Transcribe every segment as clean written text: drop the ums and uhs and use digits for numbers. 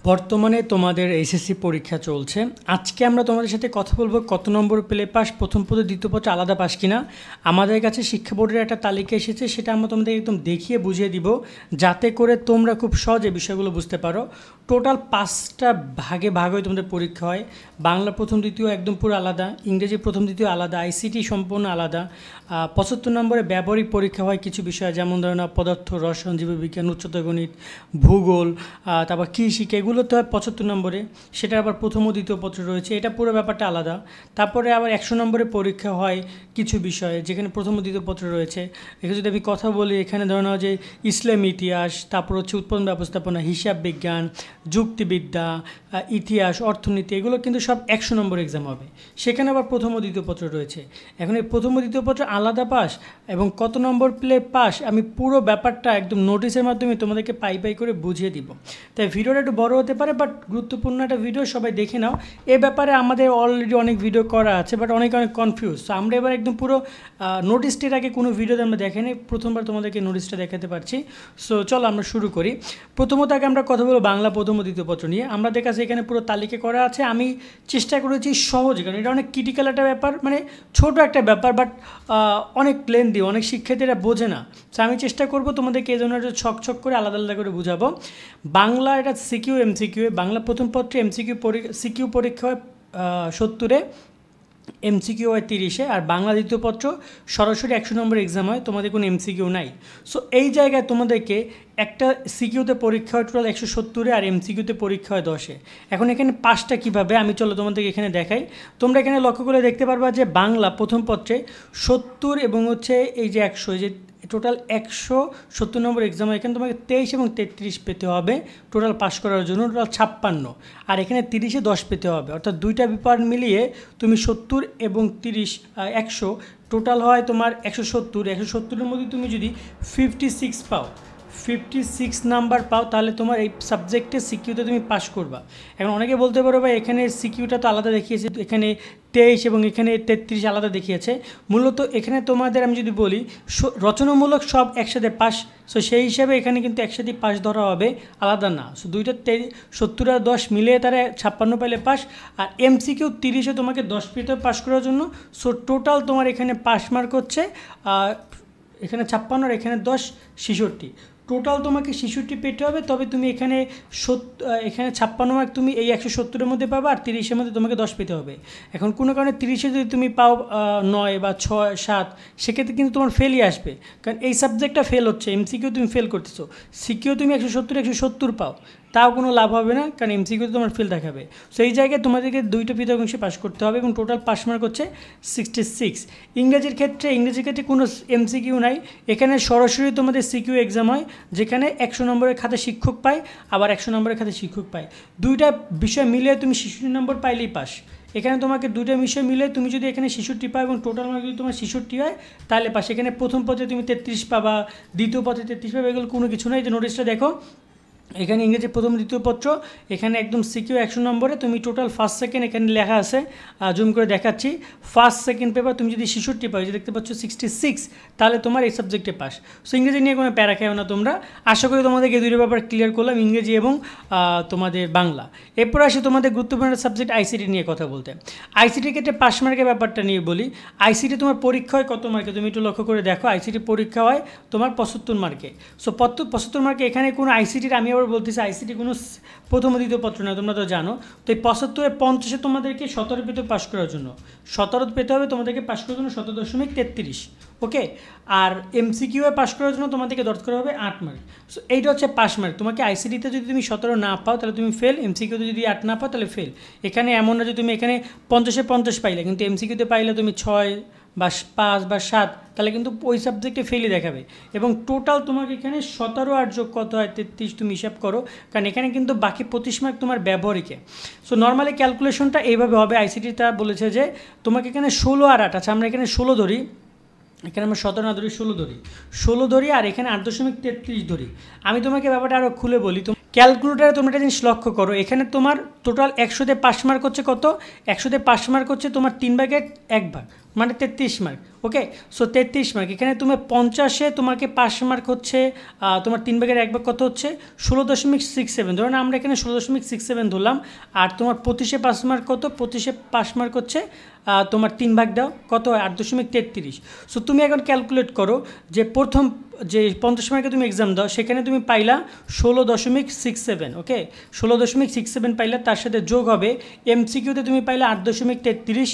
বর্তমানে তোমাদের এসএসসি পরীক্ষা চলছে। আজকে আমরা তোমাদের সাথে কথা বলবো কত নম্বর পেলে পাস, প্রথম পত্র দ্বিতীয় পত্র আলাদা পাস কিনা। আমাদের কাছে শিক্ষা বোর্ডের একটা তালিকা এসেছে, সেটা আমরা তোমাদের একদম দেখিয়ে বুঝিয়ে দিব যাতে করে তোমরা খুব সহজে বিষয়গুলো বুঝতে পারো। টোটাল 5টা ভাগে ভাগ হয়ে তোমাদের পরীক্ষা হয়। বাংলা প্রথম দ্বিতীয় একদম পুরো আলাদা, ইংরেজি প্রথম দ্বিতীয় আলাদা, আইসিটি সম্পূর্ণ আলাদা। 75 নম্বরে ব্যবহারিক পরীক্ষা হয় কিছু বিষয়, যেমন ধরো না পদার্থ, রসায়ন, জীববিজ্ঞান, উচ্চতর গণিত, ভূগোল, তারপর কৃষি, এগুলোতে হয় 75 নম্বরে। সেটা আবার প্রথম ও দ্বিতীয় পত্র রয়েছে, এটা পুরো ব্যাপারটা আলাদা। তারপরে আবার 100 নম্বরে পরীক্ষা হয় কিছু বিষয়ে, যেখানে প্রথম ও দ্বিতীয় পত্র রয়েছে। এখানে যদি আমি কথা বলি, এখানে ধরে নাও যে ইসলাম ইতিহাস, তারপর হচ্ছে উৎপাদন ব্যবস্থাপনা, হিসাব বিজ্ঞান, যুক্তিবিদ্যা, ইতিহাস, অর্থনীতি, এগুলো কিন্তু সব 100 নম্বর এক্সাম হবে। সেখানে আবার প্রথম ও দ্বিতীয় পত্র রয়েছে। এখন এই প্রথম ও দ্বিতীয় পত্র আলাদা পাস এবং কত নম্বর পেলে পাস, আমি পুরো ব্যাপারটা একদম নোটিশের মাধ্যমে তোমাদেরকে পাই করে বুঝিয়ে দিব। তাই ভিডিওটা একটু বড় হতে পারে, বাট গুরুত্বপূর্ণ একটা ভিডিও, সবাই দেখে নাও। এ ব্যাপারে আমাদের অলরেডি অনেক ভিডিও করা আছে, বাট অনেক কনফিউজ। তো আমরা এবার একদম পুরো নোটিশটির আগে কোনো ভিডিওতে আমরা দেখাইনি, প্রথমবার তোমাদেরকে নোটিশটা দেখাতে পারছি। সো চলো আমরা শুরু করি। প্রথমত আগে আমরা কথা বলবো বাংলা প্রথম ও দ্বিতীয় পত্র নিয়ে। আমাদের কাছে এখানে পুরো তালিকা করা আছে। আমি চেষ্টা করেছি সহজে, কারণ এটা অনেক ক্রিটিক্যাল একটা ব্যাপার, মানে ছোট একটা ব্যাপার, বাট অনেক লেন্দি, অনেক শিক্ষার্থীরা বোঝে না। সো আমি চেষ্টা করবো তোমাদেরকে এই জন্য ছক করে আলাদা আলাদা করে বুঝাবো। বাংলা এটা সিকিউ এমসিকিউ, বাংলা প্রথম পত্রে সিকিউ পরীক্ষা হয় 70-এ, এমসিকিউ হয় 30-এ, আর বাংলা দ্বিতীয় পত্র সরাসরি 100 নম্বর এক্সাম হয়, তোমাদের কোনো এমসিকিউ নাই। সো এই জায়গায় তোমাদেরকে একটা সিকিউতে পরীক্ষা হয় টোটাল 170-এ, আর এমসিকিউতে পরীক্ষা হয় 10-এ। এখন এখানে পাসটা কীভাবে, আমি চলো তোমাদেরকে এখানে দেখাই। তোমরা এখানে লক্ষ্য করে দেখতে পারবা যে বাংলা প্রথম পত্রে 70 এবং হচ্ছে এই যে 100, এই যে টোটাল 170 নম্বর এক্সাম হয়। এখানে তোমাকে 23 এবং 33 পেতে হবে টোটাল পাস করার জন্য, টোটাল 56। আর এখানে 30-এ 10 পেতে হবে, অর্থাৎ দুইটা পেপার মিলিয়ে তুমি 70 এবং 30 100 টোটাল হয় তোমার 170। 170-এর মধ্যে তুমি যদি 56 নাম্বার পাও, তাহলে তোমার এই সাবজেক্টে সিকিউতে তুমি পাস করবা। এখন অনেকে বলতে পারো ভাই এখানে সিকিউটা তো আলাদা দেখিয়েছে, এখানে 23 এবং এখানে 33 আলাদা দেখিয়েছে। মূলত এখানে তোমাদের আমি যদি বলি রচনামূলক সব একসাথে পাস, সো সেই হিসাবে এখানে কিন্তু একসাথে পাস ধরা হবে, আলাদা না। সো দুইটা 70 আর 10 মিলিয়ে তারা 56 পাইলে পাস। আর এমসিকিউ 30-এ তোমাকে 10 পেতে পাস করার জন্য। সো টোটাল তোমার এখানে পাস মার্ক হচ্ছে এখানে 56 আর এখানে 10 66। টোটাল তোমাকে 66 পেতে হবে, তবে তুমি এখানে 56 মার্ক তুমি এই 170-এর মধ্যে পাবে, আর 30-এর মধ্যে তোমাকে 10 পেতে হবে। এখন কোনো কারণে 30-এ যদি তুমি পাও 9 বা 6 7, সেক্ষেত্রে কিন্তু তোমার ফেলই আসবে, কারণ এই সাবজেক্টটা ফেল হচ্ছে। এমসিকিউ তুমি ফেল করতেছো, সিকিউ তুমি 170 পাও, তাও কোনো লাভ হবে না, কারণ এমসিকিউতে তোমার ফেল দেখাবে। সো এই জায়গায় তোমাদেরকে দুইটা পৃথক অংশে পাস করতে হবে, এবং টোটাল পাস মার্ক হচ্ছে 66। ইংরেজির ক্ষেত্রে কোনো এমসিকিউ নাই, এখানে সরাসরি তোমাদের সিকিউ এক্সাম হয়, যেখানে 100 নম্বরের খাতে শিক্ষক পায়, আবার 100 নম্বরের খাতে শিক্ষক পায়। দুইটা বিষয় মিলিয়ে তুমি 66 নম্বর পাইলেই পাস। এখানে তোমাকে দুটো বিষয় মিলে তুমি যদি এখানে 66 পাও এবং টোটাল মার্ক যদি তোমার 66 হয়, তাহলে পাস। এখানে প্রথম পত্রে তুমি 33 পাবা, দ্বিতীয় পত্রে 33 পাবে, এগুলো কোনো কিছু নয়। যে নোটিশটা দেখো, এখানে ইংরেজি প্রথম দ্বিতীয় পত্র, এখানে একদম সিকিউ 100 নম্বরে তুমি টোটাল ফার্স্ট সেকেন্ড এখানে লেখা আছে, জুম করে দেখাচ্ছি। ফার্স্ট সেকেন্ড পেপার তুমি যদি 66 পাও, যে দেখতে পাচ্ছ 66, তাহলে তোমার এই সাবজেক্টে পাস। সো ইংরেজি নিয়ে কোনো প্যারা খেও না তোমরা। আশা করি তোমাদেরকে এই দুটো ব্যাপার ক্লিয়ার করলাম, ইংরেজি এবং তোমাদের বাংলা। এরপর আসে তোমাদের গুরুত্বপূর্ণ সাবজেক্ট আইসিটি নিয়ে কথা বলতে। আইসিটির ক্ষেত্রে পাস মার্কের ব্যাপারটা নিয়ে বলি। আইসিটি তোমার পরীক্ষা হয় কত মার্কে, তুমি একটু লক্ষ্য করে দেখো। আইসিটি পরীক্ষা হয় তোমার 75 মার্কে। সো 75 মার্কে এখানে কোনো আইসিটির, আমি আবার বলতেছি আইসিটি কোনো প্রথম দ্বিতীয় পত্র না, তোমরা তো জানো। তো এই 75-এ 50-এ তোমাদেরকে 17 পেতে পাস করার জন্য, 17 পেতে হবে তোমাদেরকে পাস করার জন্য 17.33, ওকে। আর এমসিকিউয়ে পাস করার জন্য তোমাদেরকে দরকার করা হবে 8 মার্ক। সো এইটা হচ্ছে পাস মার্ক। তোমাকে আইসিটিতে যদি তুমি 17 না পাও, তাহলে তুমি ফেল। এমসিকিউতে যদি 8 না পাও, তাহলে ফেল। এখানে এমন না যে তুমি এখানে 50-এ 50 পাইলে, কিন্তু এমসিকিউতে পাইলে তুমি 6 বা 5 বা 7, তাহলে কিন্তু ওই সাবজেক্টে ফেলই দেখাবে। এবং টোটাল তোমাকে এখানে 17 আর যোগ কত হয় 33, তুমি হিসাব করো, কারণ এখানে কিন্তু বাকি 25 মার্ক তোমার ব্যবহারিকে। সো নর্মালি ক্যালকুলেশনটা এইভাবে হবে। আইসিটিটা বলেছে যে তোমাকে এখানে 16 আর 8, আচ্ছা আমরা এখানে 16 ধরি, এখানে আমরা 17 না ধরি, 16 ধরি, আর এখানে 8.33 ধরি। আমি তোমাকে ব্যাপারটা আরও খুলে বলি। ক্যালকুলেটারে তোমরা একটা জিনিস লক্ষ্য করো, এখানে তোমার টোটাল 100-তে পাস মার্ক হচ্ছে কত, 100-তে পাস মার্ক হচ্ছে তোমার 3 ভাগের 1 ভাগ, মানে 33 মার্ক। ওকে, সো 33 মার্ক। এখানে তুমি 50-এ তোমাকে 5 মার্ক হচ্ছে তোমার 3 ভাগের 1 ভাগ কত হচ্ছে 16.67, ধরুন আমরা এখানে 16.67 ধরলাম। আর তোমার 25-এ 5 মার্ক কত, 25-এ 5 মার্ক হচ্ছে তোমার 3 ভাগ দাও কত হয় 8.33। সো তুমি এখন ক্যালকুলেট করো যে প্রথম যে 50 মার্কে তুমি এক্সাম দাও সেখানে তুমি পাইলা 16.67। ওকে, 16.67 পাইলা, তার সাথে যোগ হবে এমসিকিউতে তুমি পাইলা 8.33,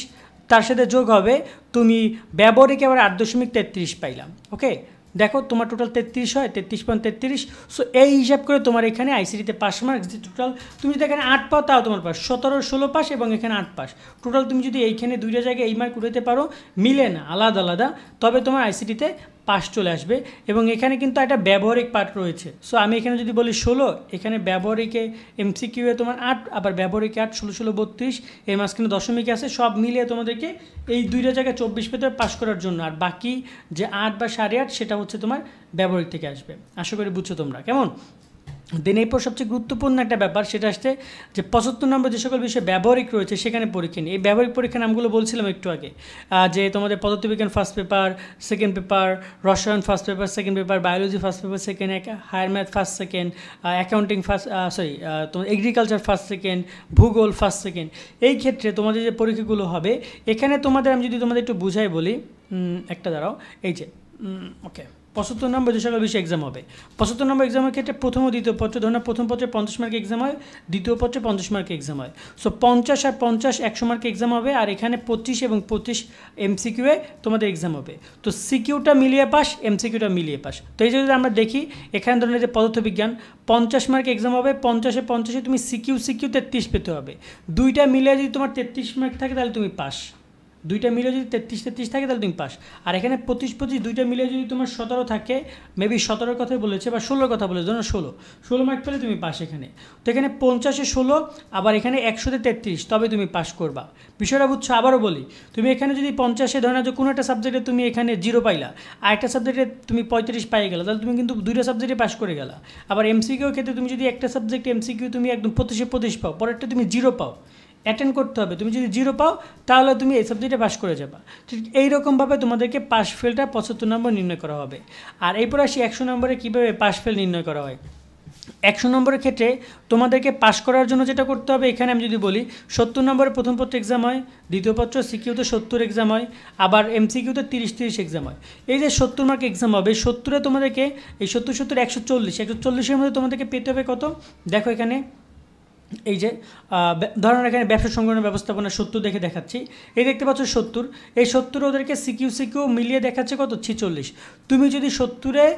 তার সাথে যোগ হবে তুমি ব্যবহারিকে আবার 8.33 পাইলাম। ওকে, দেখো তোমার টোটাল 33 হয়, 33.33। সো এই হিসাব করে তোমার এখানে আইসিটিতে 5 মার্ক যে টোটাল, তুমি যদি এখানে 8 পাও তাও তোমার পাস, 17, 16 পাস এবং এখানে 8 পাস। টোটাল তুমি যদি এইখানে দুইটা জায়গায় এই মার্ক উঠাতে পারো, মিলে না, আলাদা আলাদা, তবে তোমার আইসিটিতে পাস চলে আসবে। এবং এখানে কিন্তু একটা ব্যবহারিক পার্ট রয়েছে। সো আমি এখানে যদি বলি 16, এখানে ব্যবহারিকে এমসিকিউ এ তোমার 8, আবার ব্যবহারিকে 8, 16, 16, 32, এর মাঝখানে দশমিক আছে, সব মিলিয়ে তোমাদেরকে এই দুইটা জায়গায় 24 পেতে পাস করার জন্য। আর বাকি যে 8 বা 8.5 সেটা হচ্ছে তোমার ব্যবহারিক থেকে আসবে। আশা করি বুঝছো তোমরা, কেমন? দেন এরপর সবচেয়ে গুরুত্বপূর্ণ একটা ব্যাপার, সেটা আসছে যে 75 নম্বর যে সকল বিষয়ে ব্যবহারিক রয়েছে সেখানে পরীক্ষা নিয়ে। এই ব্যবহারিক পরীক্ষার নামগুলো বলছিলাম একটু আগে, যে তোমাদের পদার্থবিজ্ঞান ফার্স্ট পেপার, সেকেন্ড পেপার, রসায়ন first paper, second paper, biology first paper, second, higher math first second, accounting first, তোমার এগ্রিকালচার ফার্স্ট সেকেন্ড, ভূগোল ফার্স্ট সেকেন্ড। এই ক্ষেত্রে তোমাদের যে পরীক্ষাগুলো হবে এখানে তোমাদের, আমি যদি তোমাদের একটু বুঝাই বলি, একটা দাঁড়াও, এই যে ওকে, 75 নম্বর যে সকল বিষয়ে এক্সাম হবে। 75 নম্বর এক্সামের ক্ষেত্রে প্রথম ও দ্বিতীয় পত্র, ধরুন প্রথম পত্রে 50 মার্ক এক্সাম হয়, দ্বিতীয় পত্রে 50 মার্ক এক্সাম হয়। সো 50 আর 50 100 মার্ক এক্সাম হবে, আর এখানে 25 এবং 25 এমসিকিউ এ তোমাদের এক্সাম হবে। তো সিকিউটা মিলিয়ে পাস, এমসিকিউটা মিলিয়ে পাস। তো এই যদি আমরা দেখি এখানে ধরুন যে পদার্থবিজ্ঞান 50 মার্ক এক্সাম হবে, 50-এ 50-এ তুমি সিকিউ 33 পেতে হবে। দুইটা মিলিয়ে যদি তোমার 33 মার্ক থাকে তাহলে তুমি পাস। দুইটা মিলে যদি 33 থাকে তাহলে তুমি পাস। আর এখানে 25 দুইটা মিলে যদি তোমার 17 থাকে, মেবি 17-র কথাই বলেছে বা 16-র কথা বলেছে, ধরুন 16 মার্ক পেলে তুমি পাস এখানে। তো এখানে 50-এ 16, আবার এখানে 100-তে 33, তবে তুমি পাস করবা। বিষয়টা বুঝছো? আবারও বলি, তুমি এখানে যদি 50-এ ধরে না যে কোনো একটা সাবজেক্টে তুমি এখানে 0 পাইলা, আর একটা সাবজেক্টে তুমি 35 পাই গেলা, তাহলে তুমি কিন্তু দুইটা সাবজেক্টে পাস করে গেলা। আবার এমসিকিউ ক্ষেত্রে তুমি যদি একটা সাবজেক্টে এমসিকিউ তুমি একদম 25 পাও, পরেরটা তুমি 0 পাও, অ্যাটেন্ড করতে হবে। তুমি যদি 0 পাও তাহলে তুমি এই সাবজেক্টে পাস করে যাবা। ঠিক এইরকমভাবে তোমাদেরকে পাস ফেলটা 75 নম্বর নির্ণয় করা হবে। আর এরপর আসি 100 নম্বরে কীভাবে পাস ফেল নির্ণয় করা হয়। 100 নম্বরের ক্ষেত্রে তোমাদেরকে পাস করার জন্য যেটা করতে হবে, এখানে আমি যদি বলি 70 নম্বরে প্রথম পত্র এক্সাম হয়, দ্বিতীয় পত্র সিকিউতে 70 এক্সাম হয়, আবার এমসিকিউতে 30 এক্সাম হয়। এই যে 70 মার্ক এক্সাম হবে, 70-এ তোমাদেরকে এই 70 140-140-এর মধ্যে তোমাদেরকে পেতে হবে কত, দেখো এখানে এই যে ধরুন এখানে ব্যবসা সংগঠন ব্যবস্থাপনা 70 দেখে দেখাচ্ছি, এই দেখতে পাচ্ছ 70, এই 70 ওদেরকে সিকিউ মিলিয়ে দেখাচ্ছে কত 46। তুমি যদি 70-এ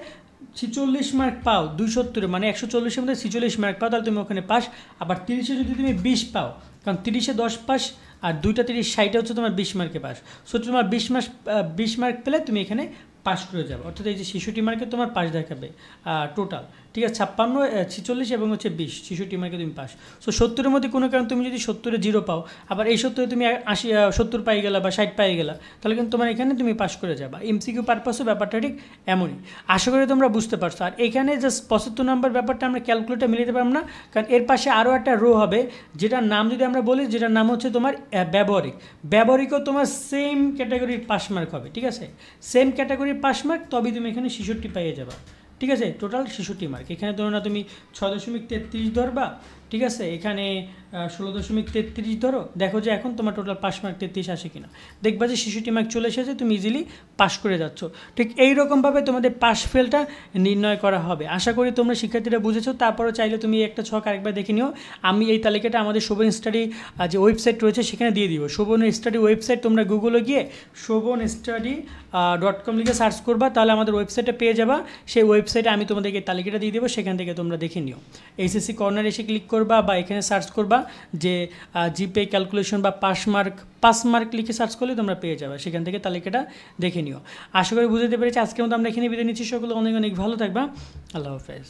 46 মার্ক পাও, 270 মানে 140-এর মধ্যে 46 মার্ক পাও, তাহলে তুমি ওখানে পাস। আবার 30-এ যদি তুমি 20 পাও, কারণ 30-এ 10 পাস, আর 2টা 30 60 হচ্ছে তোমার 20 মার্কে পাস। সো তোমার 20 মার্ক পেলে তুমি এখানে পাস করে যাবে, অর্থাৎ এই যে 66 মার্কে তোমার পাস দেখাবে টোটাল। ঠিক আছে, 56, 46 এবং হচ্ছে 20, 66 মার্কে তুমি পাস। সো 70-এর মধ্যে কোনো কারণ তুমি যদি 70-এ 0 পাও, আবার এই 70-এ তুমি 70 পাই গেলা বা 60 পাই গেলা, তাহলে কিন্তু তোমার এখানে তুমি পাস করে যাবা। এমসিকিউ পারপাসও ব্যাপারটা ঠিক এমনই। আশা করি তোমরা বুঝতে পারছো। আর এখানে জাস্ট 75 নম্বর ব্যাপারটা আমরা ক্যালকুলেটর মিলাতে পারলাম না, কারণ এর পাশে আরও একটা রো হবে, যেটার নাম যদি আমরা বলি, যেটার নাম হচ্ছে তোমার ব্যবহারিকও তোমার সেম ক্যাটাগরির পাস মার্ক হবে। ঠিক আছে, সেম ক্যাটাগরির পাস মার্ক, তবেই তুমি এখানে 66 পাইয়ে যাবা। ঠিক আছে, টোটাল 66 মার্ক। এখানে ধরো না তুমি 6.33 ধরবা, ঠিক আছে, এখানে 16.33 ধরো, দেখো যে এখন তোমার টোটাল পাস মার্ক 33 আসে কিনা, দেখবা যে 66 মার্ক চলে এসেছে, তুমি ইজিলি পাস করে যাচ্ছ। ঠিক এইরকমভাবে তোমাদের পাস ফেলটা নির্ণয় করা হবে। আশা করি তোমরা শিক্ষার্থীরা বুঝেছো। তারপরে চাইলে তুমি একটা ছক আরেকবার দেখে নিও। আমি এই তালিকাটা আমাদের শোভন স্টাডি যে ওয়েবসাইট রয়েছে সেখানে দিয়ে দিব। শোভন স্টাডি ওয়েবসাইট, তোমরা গুগলে গিয়ে shobonstudy.com লিখে সার্চ করবা, তাহলে আমাদের ওয়েবসাইটে পেয়ে যাবা। সেই ওয়েবসাইটে আমি তোমাদেরকে তালিকাটা দিয়ে দেবো, সেখান থেকে তোমরা দেখে নিও। এইচএসসি কর্নার এসে ক্লিক করবা বা এখানে সার্চ করবা যে জিপে ক্যালকুলেশন বা পাস মার্ক লিখে সার্চ করলে তোমরা পেয়ে যাবে, সেখান থেকে তালিকাটা দেখে নিও। আশা করি বুঝতে পেরেছি। আজকের মতো আমরা এখানে বিদায় নিচ্ছি। সকলে অনেক অনেক ভালো থাকবা। আল্লাহ হাফেজ।